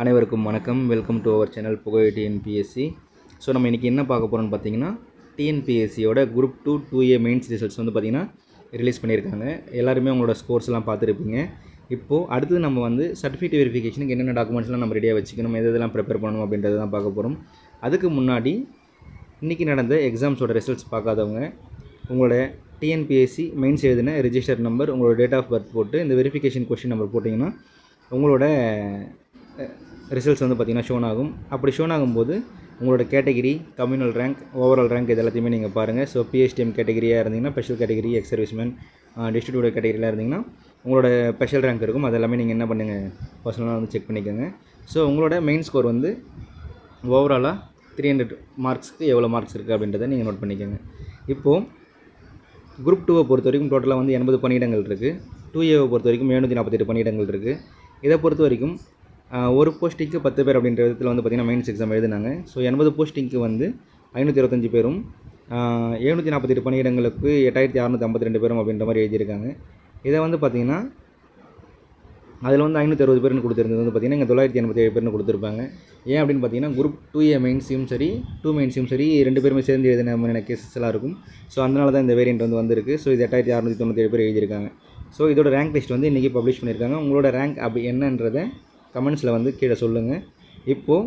அனைவருக்கும் வணக்கம். Welcome to our channel புகழ் டிஎன்பிஎஸ்சி. ஸோ நம்ம இன்றைக்கி என்ன பார்க்க போகிறோம்னு பார்த்தீங்கன்னா, டிஎன்பிஎஸ்சியோட குரூப் 2 2A மெயின்ஸ் ரிசல்ட்ஸ் வந்து பார்த்திங்கன்னா ரிலீஸ் பண்ணியிருக்காங்க. எல்லாருமே உங்களோட ஸ்கோர்ஸ்லாம் பார்த்துருப்பீங்க. இப்போது அடுத்தது நம்ம வந்து சர்டிஃபிகேட் வெரிஃபிகேஷனுக்கு என்னென்ன டாக்குமெண்ட்ஸ்லாம் நம்ம ரெடியாக வச்சுக்கணும், எதெல்லாம் ப்ரிப்பேர் பண்ணணும் அப்படின்றது தான் பார்க்க போகிறோம். அதுக்கு முன்னாடி இன்றைக்கி நடந்த எக்ஸாம்ஸோட ரிசல்ட்ஸ் பார்க்காதவங்க உங்களோட டிஎன்பிஎஸ்சி மெயின்ஸ் எழுதின ரிஜிஸ்டர் நம்பர், உங்களோட டேட் ஆஃப் பர்த் போட்டு இந்த வெரிஃபிகேஷன் கொஸ்டின் நம்பர் போட்டிங்கன்னா உங்களோட ரிசல்ட்ஸ் வந்து பார்த்திங்கன்னா ஷோன் ஆகும். அப்படி ஷோன் ஆகும்போது உங்களோட category, communal rank, overall rank இது எல்லாத்தையுமே நீங்கள் பாருங்கள். ஸோ பிஎஸ்டிஎம் கேட்டகிரியாக இருந்தீங்கன்னா special category, ex serviceman, distributor கேட்டகிரியில் இருந்தீங்கன்னா உங்களோட ஸ்பெஷல் ரேங்க் இருக்கும். அது எல்லாமே நீங்கள் என்ன பண்ணுங்கள், பர்சனலாக வந்து செக் பண்ணிக்கோங்க. ஸோ உங்களோட மெயின் ஸ்கோர் வந்து ஓவராலாக 300 மார்க்ஸ்க்கு எவ்வளோ மார்க்ஸ் இருக்குது அப்படின்றத நீங்கள் நோட் பண்ணிக்கோங்க. இப்போது குரூப் 2வை பொறுத்த வரைக்கும் டோட்டலாக வந்து 80 பணியிடங்கள் இருக்குது. 2Aவை பொறுத்த வரைக்கும் 748 பணியிடங்கள் இருக்குது. இதை பொறுத்த வரைக்கும் ஒரு போஸ்டிங்க்கு 10 பேர் அப்படின்ற விதத்தில் வந்து பார்த்திங்கன்னா மெயின்ஸ் எக்ஸாம் எழுதினாங்க. ஸோ 80 போஸ்டிங்க்கு வந்து 525 பேரும், 748 பணியிடங்களுக்கு 8652 பேரும் அப்படின்ற மாதிரி எழுதியிருக்காங்க. இதை வந்து பார்த்திங்கன்னா அதில் வந்து 560 பேர்னு கொடுத்துருந்தது வந்து பார்த்திங்கன்னா இங்கே 987 பேர்னு கொடுத்துருப்பாங்க. ஏன் அப்படின்னு பார்த்தீங்கன்னா குரூப் 2A மெயின்ஸையும் சரி 2 மெயின்ஸையும் சரி 2 பேருமே சேர்ந்து எழுதின மாதிரியான கேசஸ் எல்லாம் இருக்கும். ஸோ அதனால தான் இந்த வேரியண்ட் வந்து வந்திருக்கு. ஸோ இது 8697 பேர் எழுதியிருக்காங்க. ஸோ இதோட ரேங்க் லிஸ்ட் வந்து இன்றைக்கி பப்ளிஷ் பண்ணியிருக்காங்க. உங்களோட ரேங்க் அப்படி என்னன்றதை கமெண்ட்ஸில் வந்து கீழே சொல்லுங்கள். இப்போது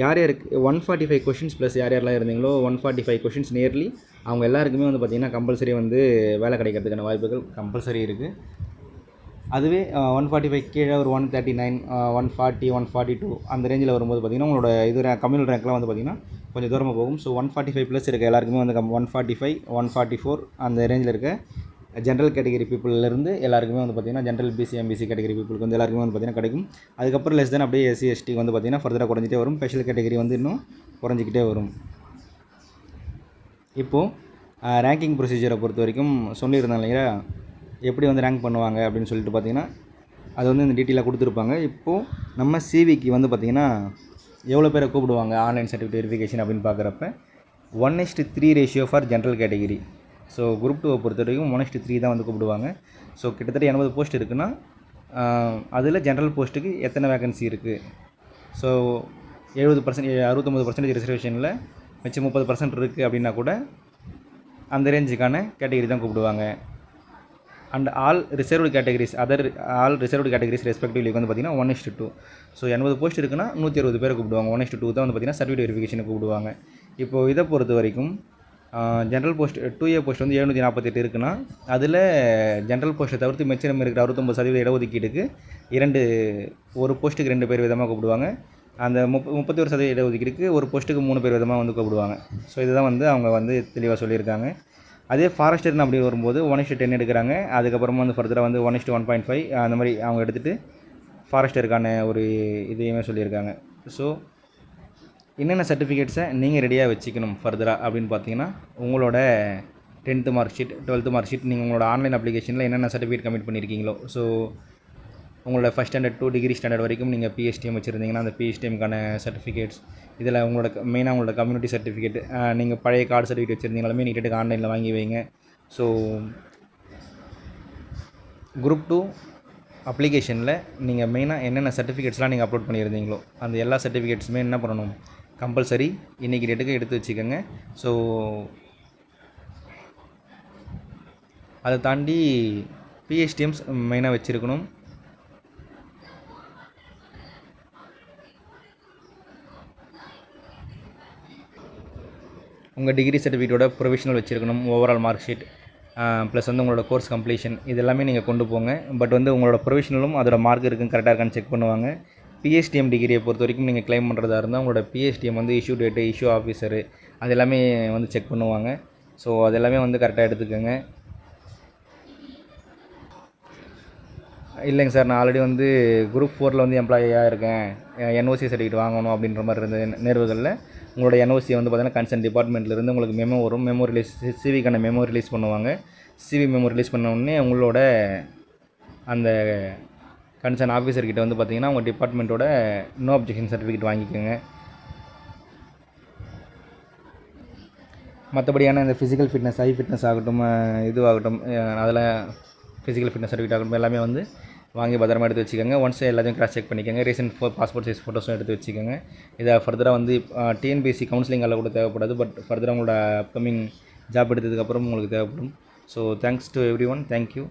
யார் யாருக்கு 145 கொஷின்ஸ் ப்ளஸ் யார் யாரெல்லாம் இருந்தீங்களோ 145 கொஷின்ஸ் நியர்லி அவங்க எல்லாருக்குமே வந்து பார்த்திங்கன்னா கம்பல்சரி வந்து வேலை கிடைக்கிறதுக்கான வாய்ப்புகள் கம்பல்சரி இருக்குது. அதுவே 145 கீழே ஒரு 139, 140, 142 அந்த ரேஞ்சில் வரும்போது பார்த்திங்கன்னா உங்களோட இது கம்யூனல் ரேங்க்லாம் வந்து பார்த்திங்கன்னா கொஞ்சம் தூரமாக போகும். ஸோ 145 ப்ளஸ் இருக்க எல்லாருக்குமே வந்து 145, 144 அந்த ரேஞ்சில் இருக்க ஜென்ரல் கேட்டகரி பீப்புளிலேருந்து எல்லாருக்குமே வந்து பார்த்திங்கன்னா ஜென்ரல் பிசி, எம்பிசி கேட்டகரி பீப்புளுக்கு வந்து எல்லாருக்குமே வந்து பார்த்திங்கன்னா கிடைக்கும். அதுக்கப்புறம் லெஸ் தென் அப்படியே எஸ்சி, எஸ்டி வந்து பார்த்திங்கன்னா ஃபர்தராக குறைஞ்சிட்டே வரும். ஸ்பெஷல் கேட்டகரி வந்து இன்னும் குறைஞ்சிக்கிட்டே வரும். இப்போது ரேங்கிங் ப்ரொசீஜரை பொறுத்த வரைக்கும் சொல்லியிருந்தாங்க இல்லையா, எப்படி வந்து ரேங்க் பண்ணுவாங்க அப்படின்னு சொல்லிட்டு பார்த்திங்கன்னா அது வந்து இந்த டீட்டெயிலாக கொடுத்துருப்பாங்க. இப்போது நம்ம சிவிக்கு வந்து பார்த்திங்கன்னா எவ்வளோ பேரை கூப்பிடுவாங்க ஆன்லைன் சர்டிஃபிகேட் வெரிஃபிகேஷன் அப்படின்னு பார்க்குறப்ப 1:3 ratio for general category. So group 2வை பொறுத்த வரைக்கும் 1:3 தான் வந்து கூப்பிடுவாங்க. ஸோ கிட்டத்தட்ட 80 போஸ்ட் இருக்குன்னா அதில் ஜென்ரல் போஸ்ட்டுக்கு எத்தனை வேகன்சி இருக்குது, ஸோ 70%, 69% ரிசர்வேஷனில் மிச்சம் 30% இருக்குது அப்படின்னா கூட அந்த ரேஞ்சுக்கான கேட்டகிரி தான் கூப்பிடுவாங்க. And all reserved categories respectively வந்து பார்த்திங்கன்னா 1:2. ஸோ 80 போஸ்ட் இருக்குன்னா 160 பேரை கூப்பிடுவாங்க. 1:2 தான் வந்து பார்த்திங்கன்னா சர்டிஃபிகேட் வெரிஃபிகேஷனை கூப்பிடுவாங்க. இப்போது இதை பொறுத்த வரைக்கும் ஜென்ரல் போஸ்ட் 2A போஸ்ட் வந்து 748 இருக்குன்னா அதில் ஜென்ரல் போஸ்ட்டை தவிர்த்து மிச்சம் இருக்கிற 69% இடஒதுக்கீடுக்கு ஒரு போஸ்ட்டுக்கு 2 பேர் விதமாக கூப்பிடுவாங்க. அந்த 31% இடஒதுக்கீடுக்கு ஒரு போஸ்ட்டுக்கு 3 பேர் விதமாக வந்து கூப்பிடுவாங்க. ஸோ இதுதான் வந்து அவங்க வந்து தெளிவாக சொல்லியிருக்காங்க. அதே ஃபாரஸ்டர்னு அப்படி வரும்போது 1:10 எடுக்கிறாங்க. அதுக்கப்புறமா வந்து ஃபர்தராக வந்து 1:1.5 அந்த மாதிரி அவங்க எடுத்துகிட்டு ஃபாரஸ்டருக்கான ஒரு இதையுமே சொல்லியிருக்காங்க. ஸோ என்னென்ன சர்டிஃபிகேட்ஸை நீங்கள் ரெடியாக வச்சுக்கணும் ஃபர்தராக அப்படின்னு பார்த்தீங்கன்னா உங்களோட 10th mark sheet, 12th mark sheet, நீங்கள் உங்களோட ஆன்லைன் அப்ளிகேஷனில் என்னென்ன சர்டிஃபிகேட் கமிட் பண்ணியிருக்கீங்களோ, ஸோ உங்களோட first standard to degree standard வரைக்கும் நீங்கள் பிஎஸ்டிஎம் வச்சுருந்தீங்கன்னா அந்த பிஎஸ்டிஎம்க்கான சர்டிஃபிகேட்ஸ், இதில் உங்களோட மெயினாக உங்களோட கம்யூனிட்டி சர்டிஃபிகேட், நீங்கள் பழைய கார்டு சர்டிஃபிகேட் வச்சுருந்தீங்களுமே நீட்டுக்கு ஆன்லைனில் வாங்கி வைங்க. ஸோ குரூப் 2 அப்ளிகேஷனில் நீங்கள் மெயினாக என்னென்ன சர்டிஃபிகேட்ஸ்லாம் நீங்கள் அப்லோட் பண்ணியிருந்தீங்களோ அந்த எல்லா சர்டிஃபிகேட்ஸுமே என்ன பண்ணணும், கம்பல்சரி இன்றைக்கி டேட்டுக்கு எடுத்து வச்சுக்கோங்க. ஸோ அதை தாண்டி பிஎஸ்டிஎம்ஸ் மெயினாக வச்சுருக்கணும். உங்கள் டிகிரி சர்டிஃபிகேட்டோட ப்ரொவிஷனல் வச்சுருக்கணும், ஓவரால் மார்க் ஷீட் ப்ளஸ் வந்து உங்களோட கோர்ஸ் கம்ப்ளீஷன் இது எல்லாமே நீங்கள் கொண்டு போங்க. பட் வந்து உங்களோட ப்ரொவிஷனலும் அதோட மார்க் இருக்குன்னு கரெக்டாக இருக்கான்னு செக் பண்ணுவாங்க. பிஎஸ்டிஎம் டிகிரியை பொறுத்த வரைக்கும் நீங்கள் கிளைம் பண்ணுறதா இருந்தால் உங்களோட பிஎஸ்டிஎம் வந்து இஷ்யூ டேட்டு, இஷ்யூ ஆஃபீஸரு அது எல்லாமே வந்து செக் பண்ணுவாங்க. ஸோ அது எல்லாமே வந்து கரெக்டாக எடுத்துக்கோங்க. இல்லைங்க சார், நான் ஆல்ரெடி வந்து குரூப் 4ல் வந்து எம்ப்ளாயியாக இருக்கேன், என்ஓசி சர்டிஃபிகேட் வாங்கணும் அப்படின்ற மாதிரி இருந்த நேர்வுகளில் உங்களோட என்ஓசியை வந்து பார்த்திங்கன்னா கன்சர்ன் டிபார்ட்மெண்ட்லேருந்து உங்களுக்கு மெமோ வரும். மெமோ ரிலீஸ், சிவிக்கான மெமோ ரிலீஸ் பண்ணுவாங்க. சிவி மெமோ ரிலீஸ் பண்ண உடனே உங்களோட அந்த கன்சர்ன் ஆஃபீஸர்கிட்ட வந்து பார்த்திங்கன்னா உங்கள் டிபார்ட்மெண்ட்டோட நோ அப்ஜெக்ஷன் சர்டிஃபிகேட் வாங்கிக்கோங்க. மற்றபடியான இந்த ஃபிசிக்கல் ஃபிட்னஸ், ஐ ஃபிட்னஸ் ஆகட்டும், இதுவாகட்டும், அதில் ஃபிசிக்கல் ஃபிட்னஸ் சர்டிஃபிகேட் ஆகட்டும் எல்லாமே வந்து வாங்கி பத்திரமா எடுத்து வச்சுக்கோங்க. ஒன்ஸ் எல்லாத்தையும் கிராஸ் செக் பண்ணிக்கோங்க. ரீசெண்ட் பாஸ்போர்ட் சைஸ் ஃபோட்டோஸும் எடுத்து வச்சுக்கோங்க. இதை ஃபர்தராக வந்து டிஎன்பிஎஸ்சி கவுன்சிலிங் கூட தேவைப்படாது. பட் ஃபர்தராக உங்களோட அப்கமிங் ஜாப் எடுத்ததுக்கப்புறம் உங்களுக்கு தேவைப்படும். So thanks to every one. Thank you.